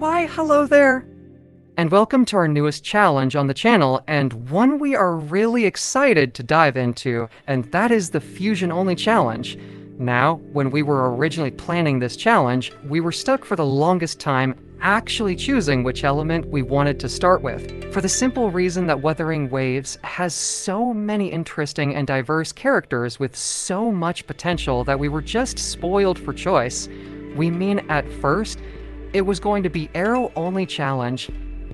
Why, hello there! And welcome to our newest challenge on the channel, and one we are really excited to dive into, and that is the Fusion Only Challenge. Now, when we were originally planning this challenge, we were stuck for the longest time actually choosing which element we wanted to start with, for the simple reason that Wuthering Waves has so many interesting and diverse characters with so much potential that we were just spoiled for choice. We mean, at first, it was going to be arrow-only challenge,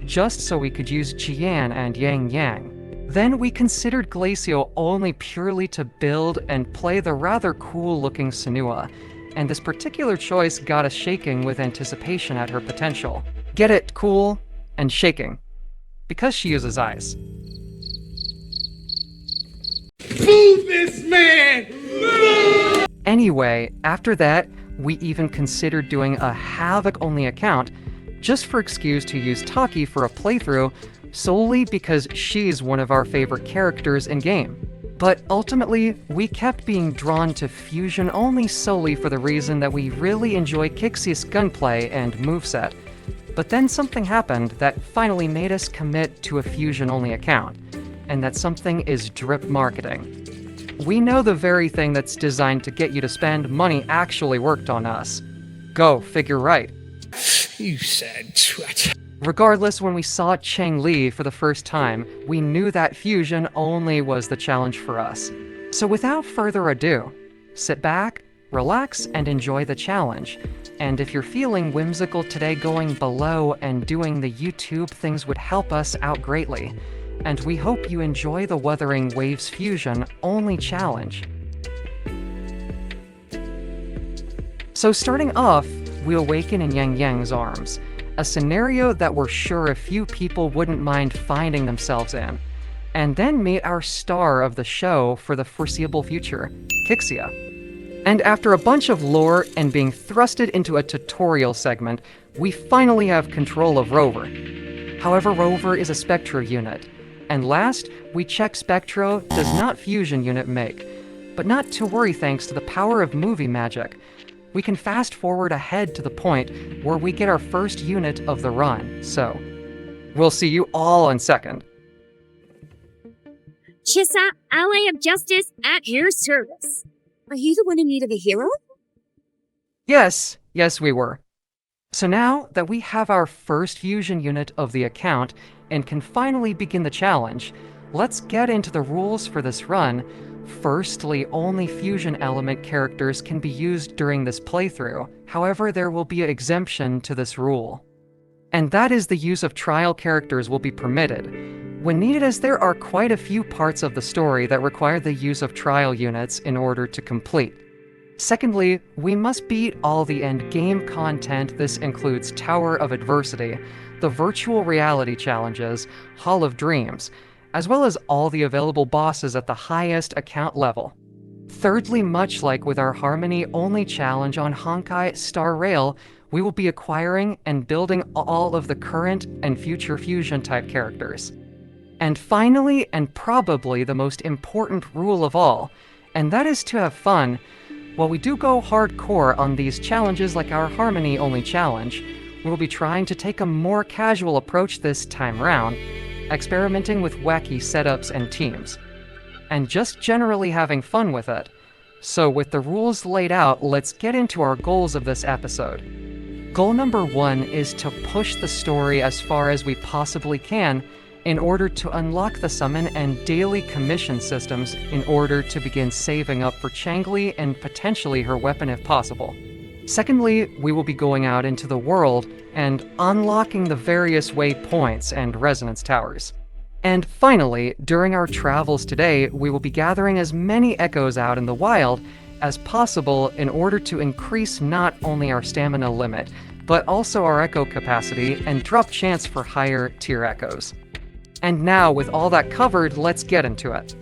just so we could use Jian and Yang Yang. Then we considered Glacio only purely to build and play the rather cool-looking Senua, and this particular choice got us shaking with anticipation at her potential. Get it, cool and shaking, because she uses eyes. Move this man! Move! Anyway, after that, we even considered doing a Havoc-only account, just for excuse to use Taki for a playthrough, solely because she's one of our favorite characters in-game. But ultimately, we kept being drawn to Fusion only solely for the reason that we really enjoy Kixie's gunplay and moveset. But then something happened that finally made us commit to a Fusion-only account, and that something is drip marketing. We know the very thing that's designed to get you to spend money actually worked on us. Go figure right. You sad twat. Regardless, when we saw Cheng Li for the first time, we knew that Fusion only was the challenge for us. So without further ado, sit back, relax, and enjoy the challenge. And if you're feeling whimsical today, going below and doing the YouTube things would help us out greatly. And we hope you enjoy the Wuthering Waves Fusion only challenge. So starting off, we awaken in Yang Yang's arms, a scenario that we're sure a few people wouldn't mind finding themselves in, and then meet our star of the show for the foreseeable future, Kixia. And after a bunch of lore and being thrusted into a tutorial segment, we finally have control of Rover. However, Rover is a Spectro unit, and last, we check Spectro does not Fusion unit make, but not to worry thanks to the power of movie magic. We can fast forward ahead to the point where we get our first unit of the run, so we'll see you all in second. Chissa, Ally of Justice, at your service. Are you the one in need of a hero? Yes, we were. So now that we have our first Fusion unit of the account and can finally begin the challenge, let's get into the rules for this run. Firstly, only Fusion element characters can be used during this playthrough. However, there will be an exemption to this rule. And that is the use of trial characters will be permitted, when needed, as there are quite a few parts of the story that require the use of trial units in order to complete. Secondly, we must beat all the end-game content. This includes Tower of Adversity, the virtual reality challenges, Hall of Dreams, as well as all the available bosses at the highest account level. Thirdly, much like with our Harmony-only challenge on Honkai Star Rail, we will be acquiring and building all of the current and future Fusion-type characters. And finally, and probably the most important rule of all, and that is to have fun. While we do go hardcore on these challenges like our Harmony-only challenge, we will be trying to take a more casual approach this time round, experimenting with wacky setups and teams, and just generally having fun with it. So with the rules laid out, let's get into our goals of this episode. Goal number 1 is to push the story as far as we possibly can in order to unlock the summon and daily commission systems in order to begin saving up for Changli and potentially her weapon if possible. Secondly, we will be going out into the world and unlocking the various waypoints and resonance towers. And finally, during our travels today, we will be gathering as many echoes out in the wild as possible in order to increase not only our stamina limit, but also our echo capacity and drop chance for higher tier echoes. And now, with all that covered, let's get into it.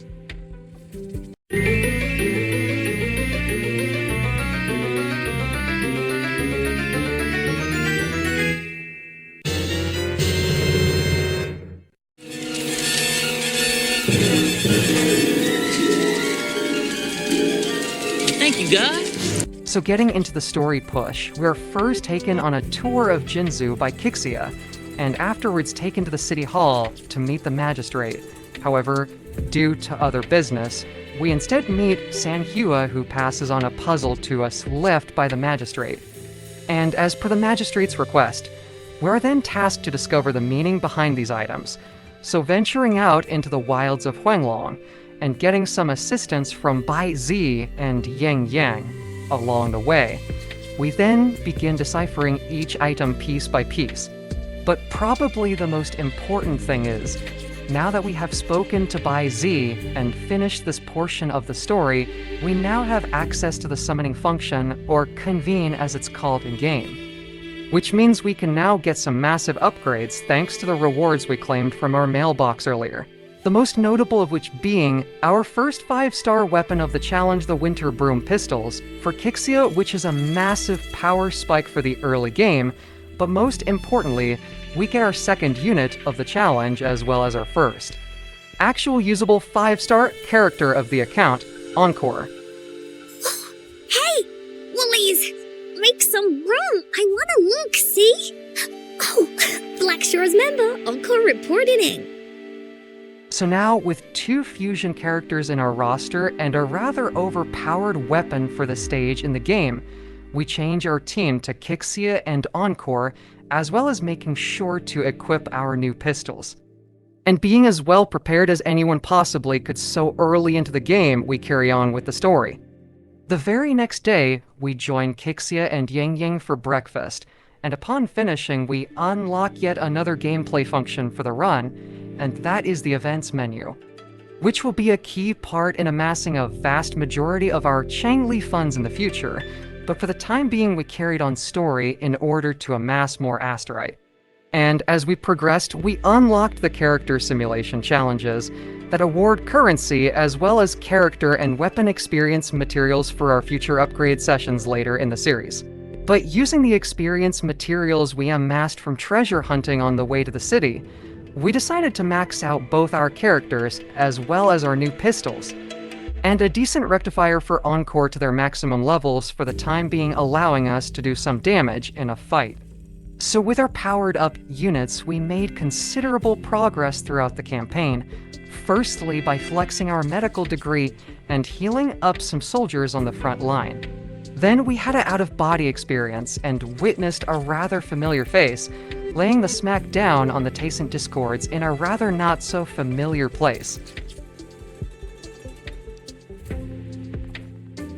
Thank you, guys. So getting into the story push, we're first taken on a tour of Jinzu by Kixia, and afterwards taken to the city hall to meet the magistrate. However, due to other business, we instead meet Sanhua, who passes on a puzzle to us left by the magistrate. And as per the magistrate's request, we are then tasked to discover the meaning behind these items, so venturing out into the wilds of Huanglong and getting some assistance from Bai Zi and Yang Yang along the way. We then begin deciphering each item piece by piece. But probably the most important thing is, now that we have spoken to Bai Zi and finished this portion of the story, we now have access to the summoning function, or convene as it's called in-game. Which means we can now get some massive upgrades thanks to the rewards we claimed from our mailbox earlier. The most notable of which being our first 5-star weapon of the challenge, the Winter Broom Pistols, for Kixia, which is a massive power spike for the early game, but most importantly, we get our second unit of the challenge as well as our first. Actual usable 5-star character of the account, Encore. Hey! Woolies! Make some room! I wanna look, see? Oh, Black Shore's member, Encore reported in. So now, with 2 fusion characters in our roster and a rather overpowered weapon for the stage in the game, we change our team to Kixia and Encore, as well as making sure to equip our new pistols. And being as well prepared as anyone possibly could so early into the game, we carry on with the story. The very next day, we join Kixia and Yang Yang for breakfast, and upon finishing, we unlock yet another gameplay function for the run, and that is the events menu, which will be a key part in amassing a vast majority of our Changli funds in the future, but for the time being we carried on story in order to amass more asterite. And as we progressed, we unlocked the character simulation challenges that award currency as well as character and weapon experience materials for our future upgrade sessions later in the series. But using the experience materials we amassed from treasure hunting on the way to the city, we decided to max out both our characters as well as our new pistols, and a decent rectifier for Encore to their maximum levels for the time being, allowing us to do some damage in a fight. So with our powered up units, we made considerable progress throughout the campaign, firstly by flexing our medical degree and healing up some soldiers on the front line. Then we had an out-of-body experience and witnessed a rather familiar face, laying the smack down on the Tacent Discords in a rather not-so-familiar place.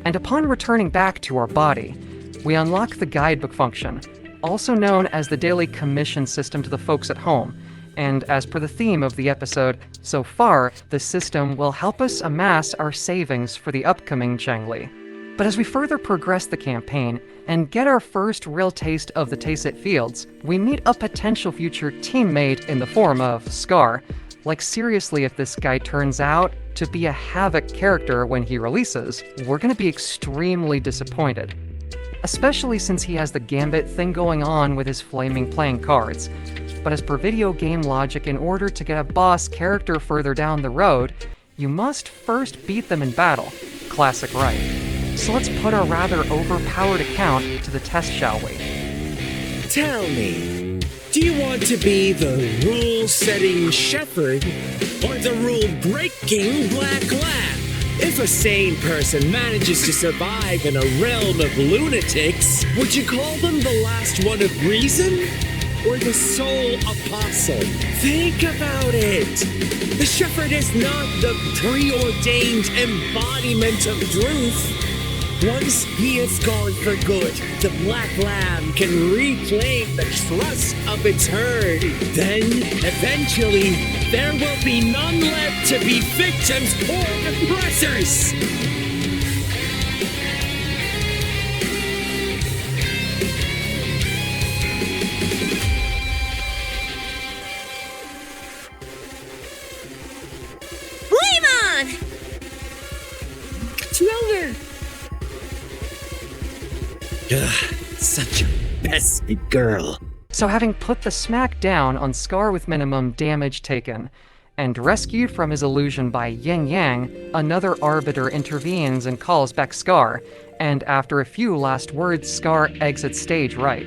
And upon returning back to our body, we unlock the guidebook function, also known as the daily commission system to the folks at home, and as per the theme of the episode so far, the system will help us amass our savings for the upcoming Changli. But as we further progress the campaign and get our first real taste of the Tacit Fields, we meet a potential future teammate in the form of Scar. Like seriously, if this guy turns out to be a Havoc character when he releases, we're gonna be extremely disappointed. Especially since he has the Gambit thing going on with his flaming playing cards. But as per video game logic, in order to get a boss character further down the road, you must first beat them in battle. Classic right. So let's put our rather overpowered account to the test, shall we? Tell me, do you want to be the rule-setting shepherd or the rule-breaking black lamb? If a sane person manages to survive in a realm of lunatics, would you call them the last one of reason? Or the sole apostle? Think about it. The shepherd is not the preordained embodiment of truth. Once he is gone for good, the black lamb can reclaim the trust of its herd. Then, eventually, there will be none left to be victims or oppressors. Ugh, such a pesky girl. So having put the smack down on Scar with minimum damage taken, and rescued from his illusion by Yin Yang, another arbiter intervenes and calls back Scar, and after a few last words, Scar exits stage right.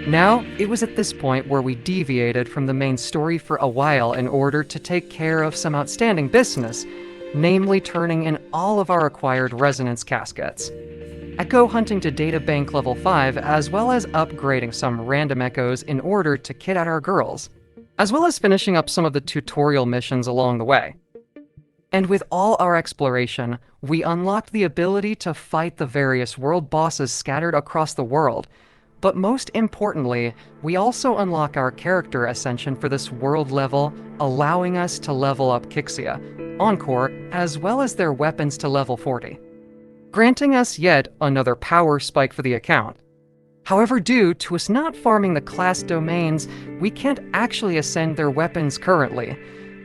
Now, it was at this point where we deviated from the main story for a while in order to take care of some outstanding business, namely turning in all of our acquired resonance caskets. Echo hunting to data bank level 5, as well as upgrading some random echoes in order to kit out our girls, as well as finishing up some of the tutorial missions along the way. And with all our exploration, we unlocked the ability to fight the various world bosses scattered across the world, but most importantly, we also unlock our character ascension for this world level, allowing us to level up Kixia, Encore, as well as their weapons to level 40, granting us yet another power spike for the account. However, due to us not farming the class domains, we can't actually ascend their weapons currently.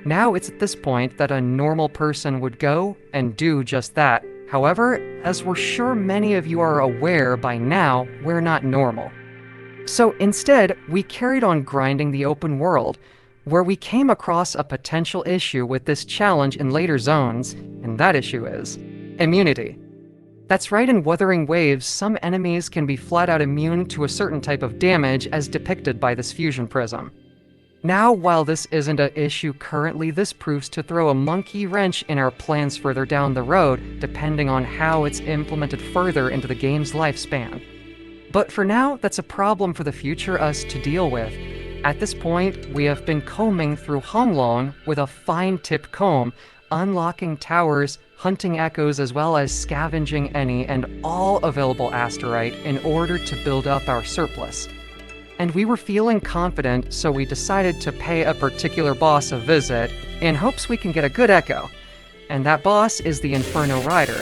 Now it's at this point that a normal person would go and do just that. However, as we're sure many of you are aware by now, we're not normal. So instead, we carried on grinding the open world, where we came across a potential issue with this challenge in later zones, and that issue is immunity. That's right, in Wuthering Waves, some enemies can be flat out immune to a certain type of damage as depicted by this fusion prism. Now, while this isn't an issue currently, this proves to throw a monkey wrench in our plans further down the road, depending on how it's implemented further into the game's lifespan. But for now, that's a problem for the future us to deal with. At this point, we have been combing through Honglong with a fine-tipped comb, unlocking towers, hunting echoes, as well as scavenging any and all available asterite in order to build up our surplus. And we were feeling confident, so we decided to pay a particular boss a visit in hopes we can get a good echo. And that boss is the Inferno Rider.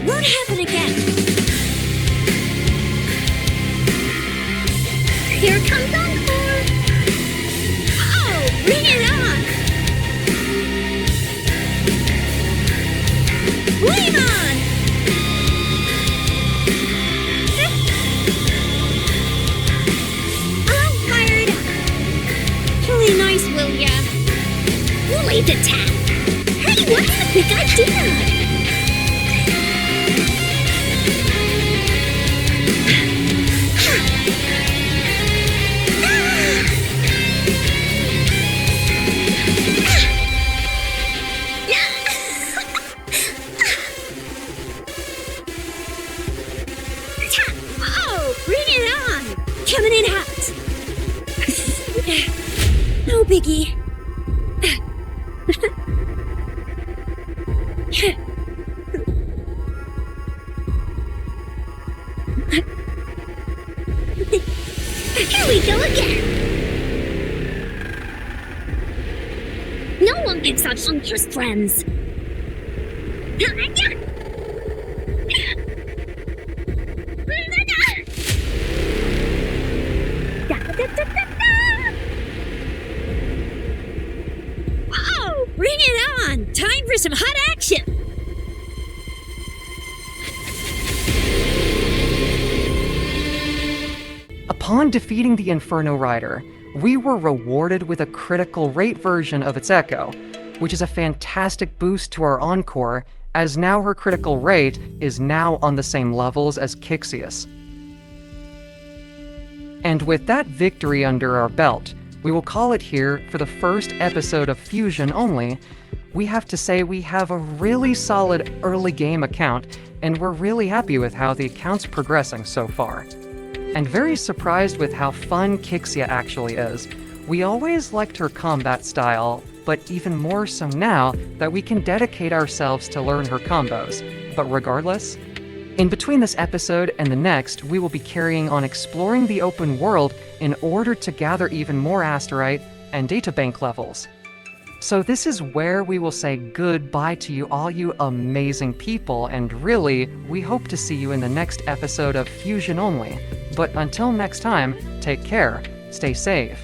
Won't happen again. Here comes Encore. Oh, bring it on. Flame on. I'm fired up. Really nice, will ya? We'll leave the tap. Hey, what's the big idea? Coming in hot. No biggie. Here we go again. No one picks on Hunter's friends. Oh, bring it on! Time for some hot action! Upon defeating the Inferno Rider, we were rewarded with a critical rate version of its Echo, which is a fantastic boost to our Encore, as now her critical rate is now on the same levels as Kixius. And with that victory under our belt, we will call it here for the first episode of Fusion only. We have to say we have a really solid early game account, and we're really happy with how the account's progressing so far. And very surprised with how fun Kixia actually is. We always liked her combat style, but even more so now that we can dedicate ourselves to learn her combos. But regardless, in between this episode and the next, we will be carrying on exploring the open world in order to gather even more asterite and databank levels. So this is where we will say goodbye to you all, you amazing people, and really, we hope to see you in the next episode of Fusion Only. But until next time, take care, stay safe,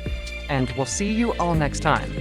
and we'll see you all next time.